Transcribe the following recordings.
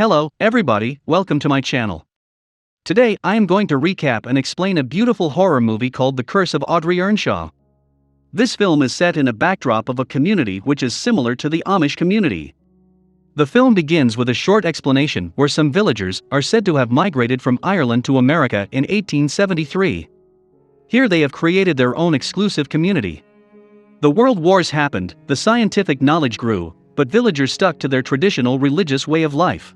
Hello, everybody, welcome to my channel. Today, I am going to recap and explain a beautiful horror movie called The Curse of Audrey Earnshaw. This film is set in a backdrop of a community which is similar to the Amish community. The film begins with a short explanation where some villagers are said to have migrated from Ireland to America in 1873. Here they have created their own exclusive community. The world wars happened, the scientific knowledge grew, but villagers stuck to their traditional religious way of life.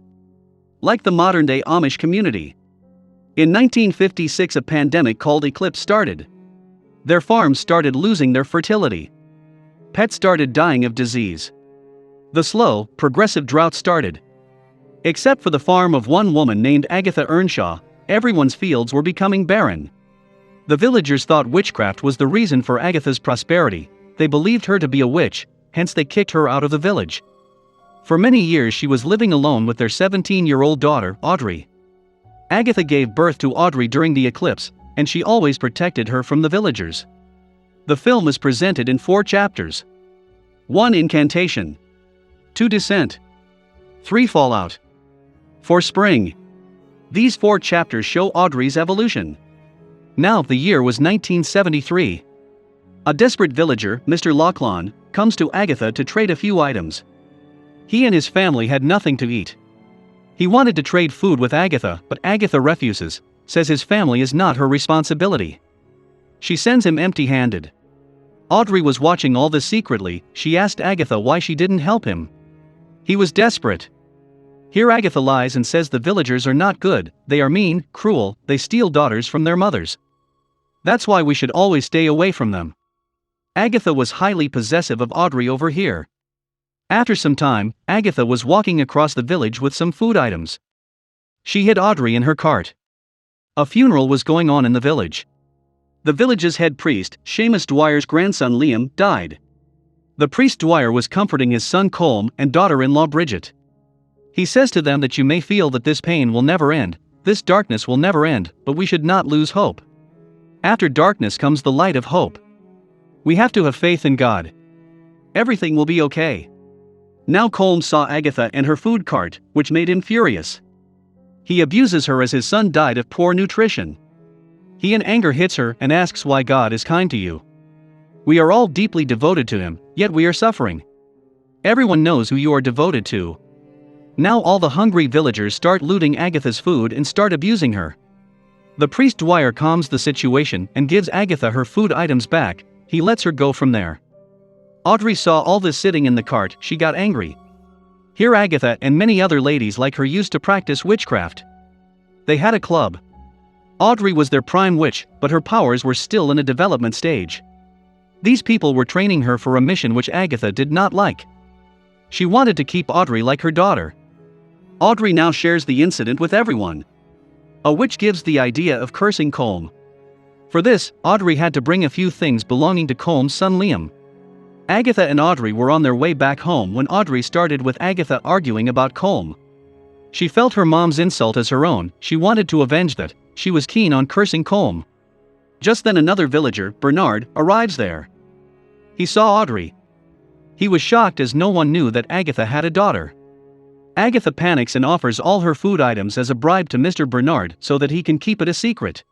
Like the modern-day Amish community. In 1956 a pandemic called eclipse started. Their farms started losing their fertility. Pets started dying of disease. The slow, progressive drought started. Except for the farm of one woman named Agatha Earnshaw, everyone's fields were becoming barren. The villagers thought witchcraft was the reason for Agatha's prosperity. They believed her to be a witch, hence they kicked her out of the village. For many years she was living alone with their 17-year-old daughter, Audrey. Agatha gave birth to Audrey during the eclipse, and she always protected her from the villagers. The film is presented in 4 chapters. 1. Incantation. 2. Descent. 3. Fallout. 4. Spring. These 4 chapters show Audrey's evolution. Now the year was 1973. A desperate villager, Mr. Lachlan, comes to Agatha to trade a few items. He and his family had nothing to eat. He wanted to trade food with Agatha, but Agatha refuses, says his family is not her responsibility. She sends him empty-handed. Audrey was watching all this secretly. She asked Agatha why she didn't help him. He was desperate. Here Agatha lies and says the villagers are not good, they are mean, cruel, they steal daughters from their mothers. That's why we should always stay away from them. Agatha was highly possessive of Audrey over here. After some time, Agatha was walking across the village with some food items. She hid Audrey in her cart. A funeral was going on in the village. The village's head priest, Seamus Dwyer's grandson Liam, died. The priest Dwyer was comforting his son Colm and daughter-in-law Bridget. He says to them that you may feel that this pain will never end, this darkness will never end, but we should not lose hope. After darkness comes the light of hope. We have to have faith in God. Everything will be okay. Now Colm saw Agatha and her food cart, which made him furious. He abuses her as his son died of poor nutrition. He in anger hits her and asks why God is kind to you. We are all deeply devoted to him, yet we are suffering. Everyone knows who you are devoted to. Now all the hungry villagers start looting Agatha's food and start abusing her. The priest Dwyer calms the situation and gives Agatha her food items back. He lets her go from there. Audrey saw all this sitting in the cart, she got angry. Here Agatha and many other ladies like her used to practice witchcraft. They had a club. Audrey was their prime witch, but her powers were still in a development stage. These people were training her for a mission which Agatha did not like. She wanted to keep Audrey like her daughter. Audrey now shares the incident with everyone. A witch gives the idea of cursing Colm. For this, Audrey had to bring a few things belonging to Colm's son Liam. Agatha and Audrey were on their way back home when Audrey started with Agatha arguing about Colm. She felt her mom's insult as her own, she wanted to avenge that, she was keen on cursing Colm. Just then another villager, Bernard, arrives there. He saw Audrey. He was shocked as no one knew that Agatha had a daughter. Agatha panics and offers all her food items as a bribe to Mr. Bernard so that he can keep it a secret.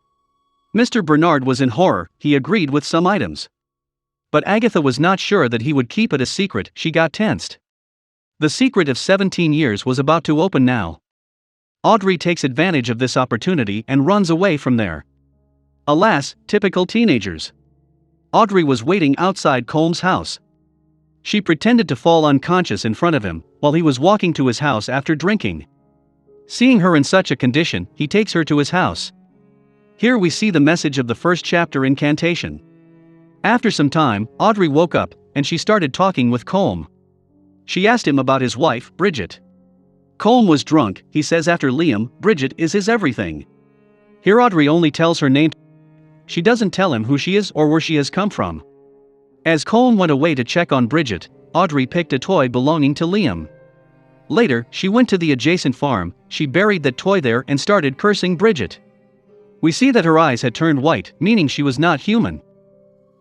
Mr. Bernard was in horror, he agreed with some items. But Agatha was not sure that he would keep it a secret, she got tensed. The secret of 17 years was about to open now. Audrey takes advantage of this opportunity and runs away from there. Alas, typical teenagers. Audrey was waiting outside Colm's house. She pretended to fall unconscious in front of him, while he was walking to his house after drinking. Seeing her in such a condition, he takes her to his house. Here we see the message of the first chapter incantation. After some time, Audrey woke up, and she started talking with Colm. She asked him about his wife, Bridget. Colm was drunk, he says after Liam, Bridget is his everything. Here Audrey only tells her name. She doesn't tell him who she is or where she has come from. As Colm went away to check on Bridget, Audrey picked a toy belonging to Liam. Later, she went to the adjacent farm, she buried that toy there and started cursing Bridget. We see that her eyes had turned white, meaning she was not human.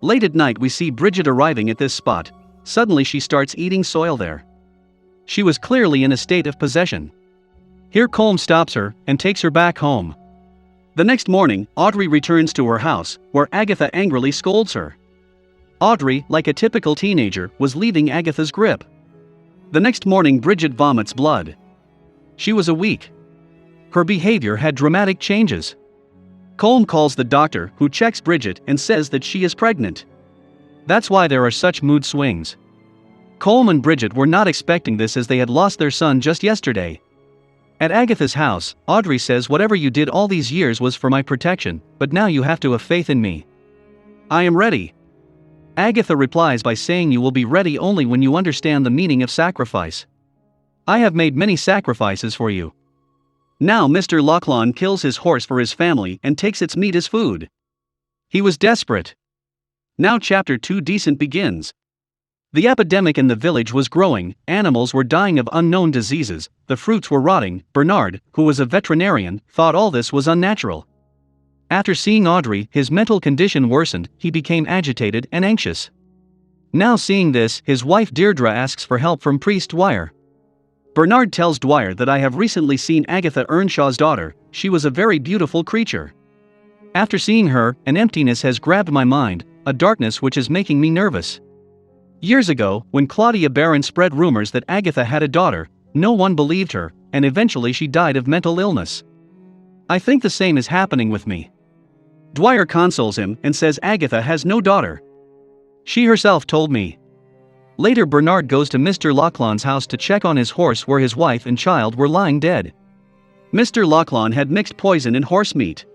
Late at night we see Bridget arriving at this spot. Suddenly she starts eating soil there. She was clearly in a state of possession. Here Colm stops her and takes her back home. The next morning, Audrey returns to her house, where Agatha angrily scolds her. Audrey, like a typical teenager, was leaving Agatha's grip. The next morning Bridget vomits blood. She was weak. Her behavior had dramatic changes. Colm calls the doctor, who checks Bridget and says that she is pregnant. That's why there are such mood swings. Colm and Bridget were not expecting this, as they had lost their son just yesterday. At Agatha's house, Audrey says, "Whatever you did all these years was for my protection, but now you have to have faith in me. I am ready." Agatha replies by saying, "You will be ready only when you understand the meaning of sacrifice. I have made many sacrifices for you." Now Mr. Lachlan kills his horse for his family and takes its meat as food. He was desperate. Now Chapter 2 Decent begins. The epidemic in the village was growing, animals were dying of unknown diseases, the fruits were rotting. Bernard, who was a veterinarian, thought all this was unnatural. After seeing Audrey, his mental condition worsened, he became agitated and anxious. Now seeing this, his wife Deirdre asks for help from priest Dwyer. Bernard tells Dwyer that, "I have recently seen Agatha Earnshaw's daughter, she was a very beautiful creature. After seeing her, an emptiness has grabbed my mind, a darkness which is making me nervous. Years ago, when Claudia Barron spread rumors that Agatha had a daughter, no one believed her, and eventually she died of mental illness. I think the same is happening with me." Dwyer consoles him and says Agatha has no daughter. "She herself told me." Later Bernard goes to Mr. Lachlan's house to check on his horse, where his wife and child were lying dead. Mr. Lachlan had mixed poison in horse meat.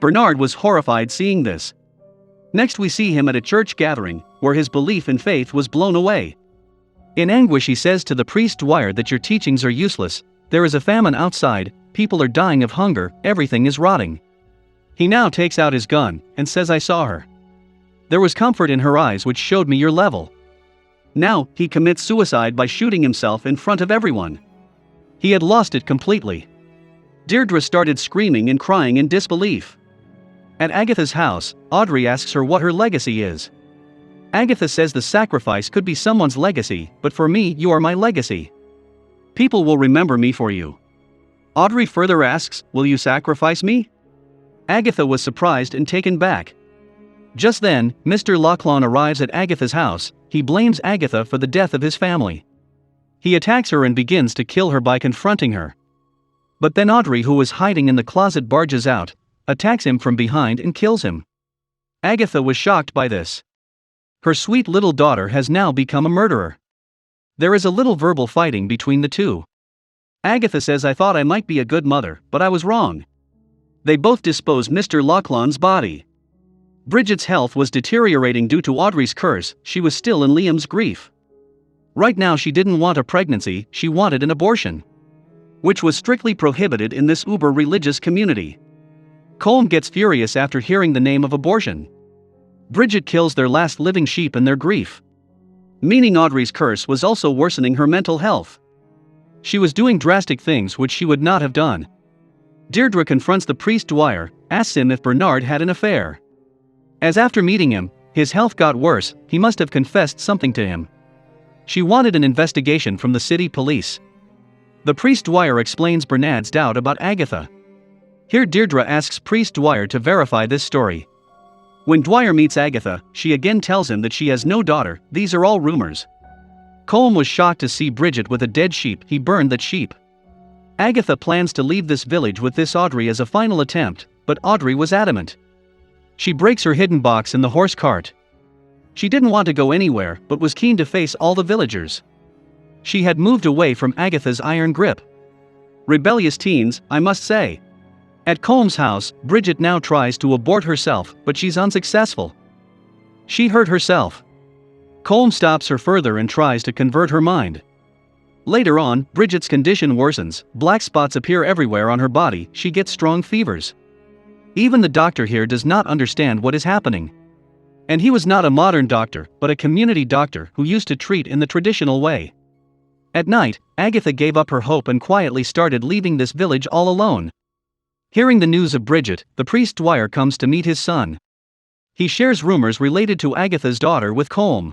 Bernard was horrified seeing this. Next we see him at a church gathering, where his belief in faith was blown away. In anguish he says to the priest Dwyer that "Your teachings are useless, there is a famine outside, people are dying of hunger, everything is rotting." He now takes out his gun and says, "I saw her. There was comfort in her eyes which showed me your level." Now, he commits suicide by shooting himself in front of everyone. He had lost it completely. Deirdre started screaming and crying in disbelief. At Agatha's house, Audrey asks her what her legacy is. Agatha says the sacrifice could be someone's legacy, but for me, you are my legacy. People will remember me for you. Audrey further asks, "Will you sacrifice me?" Agatha was surprised and taken back. Just then, Mr. Lachlan arrives at Agatha's house. He blames Agatha for the death of his family. He attacks her and begins to kill her by confronting her. But then Audrey, who was hiding in the closet, barges out, attacks him from behind and kills him. Agatha was shocked by this. Her sweet little daughter has now become a murderer. There is a little verbal fighting between the two. Agatha says, "I thought I might be a good mother, but I was wrong." They both dispose Mr. Lachlan's body. Bridget's health was deteriorating due to Audrey's curse. She was still in Liam's grief. Right now she didn't want a pregnancy, she wanted an abortion, which was strictly prohibited in this uber-religious community. Colm gets furious after hearing the name of abortion. Bridget kills their last living sheep in their grief. Meaning Audrey's curse was also worsening her mental health. She was doing drastic things which she would not have done. Deirdre confronts the priest Dwyer, asks him if Bernard had an affair. As after meeting him, his health got worse, he must have confessed something to him. She wanted an investigation from the city police. The priest Dwyer explains Bernard's doubt about Agatha. Here Deirdre asks priest Dwyer to verify this story. When Dwyer meets Agatha, she again tells him that she has no daughter. These are all rumors. Colm was shocked to see Bridget with a dead sheep. He burned that sheep. Agatha plans to leave this village with this Audrey as a final attempt, but Audrey was adamant. She breaks her hidden box in the horse cart. She didn't want to go anywhere, but was keen to face all the villagers. She had moved away from Agatha's iron grip. Rebellious teens, I must say. At Colm's house, Bridget now tries to abort herself, but she's unsuccessful. She hurt herself. Colm stops her further and tries to convert her mind. Later on, Bridget's condition worsens, black spots appear everywhere on her body, she gets strong fevers. Even the doctor here does not understand what is happening. And he was not a modern doctor, but a community doctor who used to treat in the traditional way. At night, Agatha gave up her hope and quietly started leaving this village all alone. Hearing the news of Bridget, the priest Dwyer comes to meet his son. He shares rumors related to Agatha's daughter with Colm,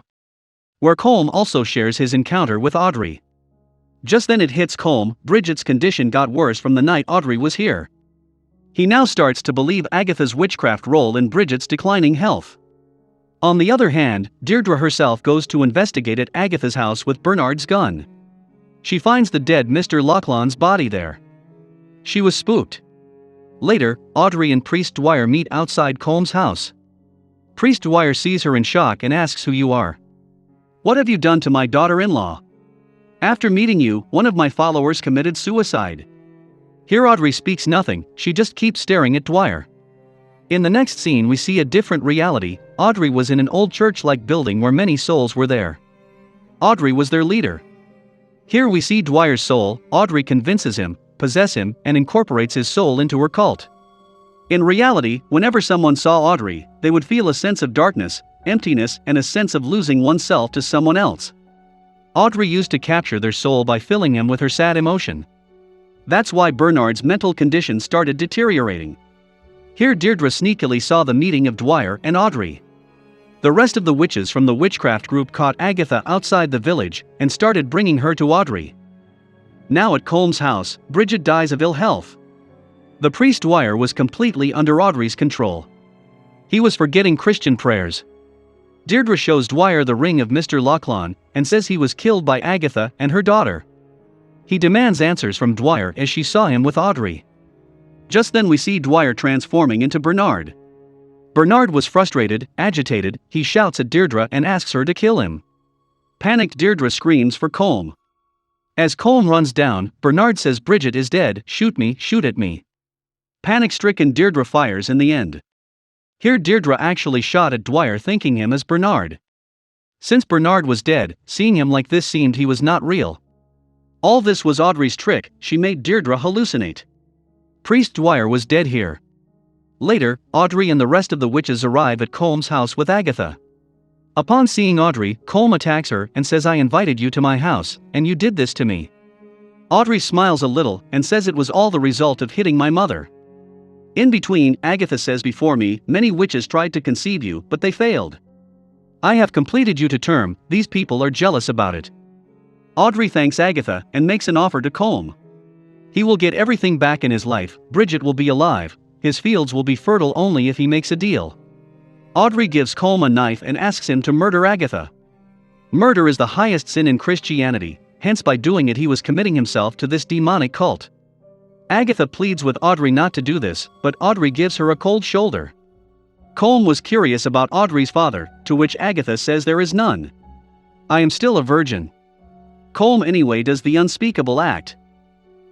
where Colm also shares his encounter with Audrey. Just then it hits Colm, Bridget's condition got worse from the night Audrey was here. He now starts to believe Agatha's witchcraft role in Bridget's declining health. On the other hand, Deirdre herself goes to investigate at Agatha's house with Bernard's gun. She finds the dead Mr. Loughlin's body there. She was spooked. Later, Audrey and Priest Dwyer meet outside Colm's house. Priest Dwyer sees her in shock and asks who you are. What have you done to my daughter-in-law? After meeting you, one of my followers committed suicide. Here Audrey speaks nothing, she just keeps staring at Dwyer. In the next scene we see a different reality. Audrey was in an old church-like building where many souls were there. Audrey was their leader. Here we see Dwyer's soul. Audrey convinces him, possesses him, and incorporates his soul into her cult. In reality, whenever someone saw Audrey, they would feel a sense of darkness, emptiness, and a sense of losing oneself to someone else. Audrey used to capture their soul by filling him with her sad emotion. That's why Bernard's mental condition started deteriorating. Here Deirdre sneakily saw the meeting of Dwyer and Audrey. The rest of the witches from the witchcraft group caught Agatha outside the village and started bringing her to Audrey. Now at Colm's house, Bridget dies of ill health. The priest Dwyer was completely under Audrey's control. He was forgetting Christian prayers. Deirdre shows Dwyer the ring of Mr. Loughlin and says he was killed by Agatha and her daughter. He demands answers from Dwyer as she saw him with Audrey. Just then we see Dwyer transforming into Bernard. Bernard was frustrated, agitated, he shouts at Deirdre and asks her to kill him. Panicked Deirdre screams for Colm. As Colm runs down, Bernard says Bridget is dead, shoot me, shoot at me. Panic-stricken Deirdre fires in the end. Here Deirdre actually shot at Dwyer thinking him as Bernard. Since Bernard was dead, seeing him like this seemed he was not real. All this was Audrey's trick, she made Deirdre hallucinate. Priest Dwyer was dead here. Later, Audrey and the rest of the witches arrive at Colm's house with Agatha. Upon seeing Audrey, Colm attacks her and says, I invited you to my house, and you did this to me. Audrey smiles a little and says it was all the result of hitting my mother. In between, Agatha says before me, many witches tried to conceive you, but they failed. I have completed you to term, these people are jealous about it. Audrey thanks Agatha and makes an offer to Colm. He will get everything back in his life, Bridget will be alive, his fields will be fertile only if he makes a deal. Audrey gives Colm a knife and asks him to murder Agatha. Murder is the highest sin in Christianity, hence by doing it he was committing himself to this demonic cult. Agatha pleads with Audrey not to do this, but Audrey gives her a cold shoulder. Colm was curious about Audrey's father, to which Agatha says there is none. I am still a virgin. Colm anyway does the unspeakable act.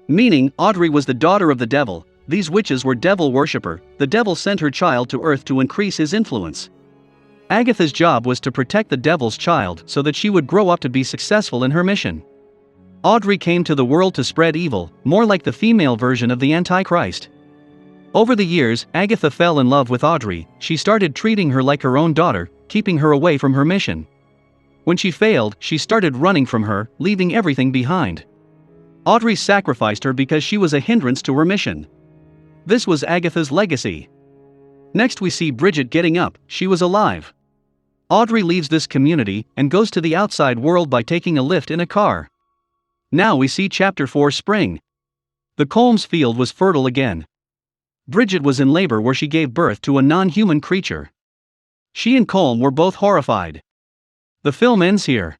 Meaning, Audrey was the daughter of the devil, these witches were devil worshipper, the devil sent her child to earth to increase his influence. Agatha's job was to protect the devil's child so that she would grow up to be successful in her mission. Audrey came to the world to spread evil, more like the female version of the Antichrist. Over the years, Agatha fell in love with Audrey, she started treating her like her own daughter, keeping her away from her mission. When she failed, she started running from her, leaving everything behind. Audrey sacrificed her because she was a hindrance to her mission. This was Agatha's legacy. Next we see Bridget getting up, she was alive. Audrey leaves this community and goes to the outside world by taking a lift in a car. Now we see Chapter 4 Spring. The Colm's field was fertile again. Bridget was in labor where she gave birth to a non-human creature. She and Colm were both horrified. The film ends here.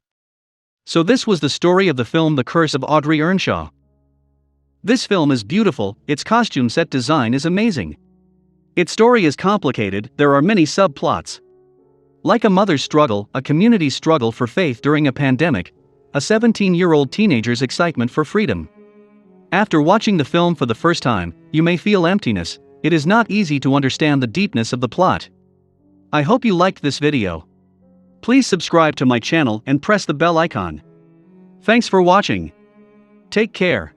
So this was the story of the film The Curse of Audrey Earnshaw. This film is beautiful, its costume set design is amazing. Its story is complicated, there are many subplots. Like a mother's struggle, a community's struggle for faith during a pandemic, a 17-year-old teenager's excitement for freedom. After watching the film for the first time, you may feel emptiness, it is not easy to understand the deepness of the plot. I hope you liked this video. Please subscribe to my channel and press the bell icon. Thanks for watching. Take care.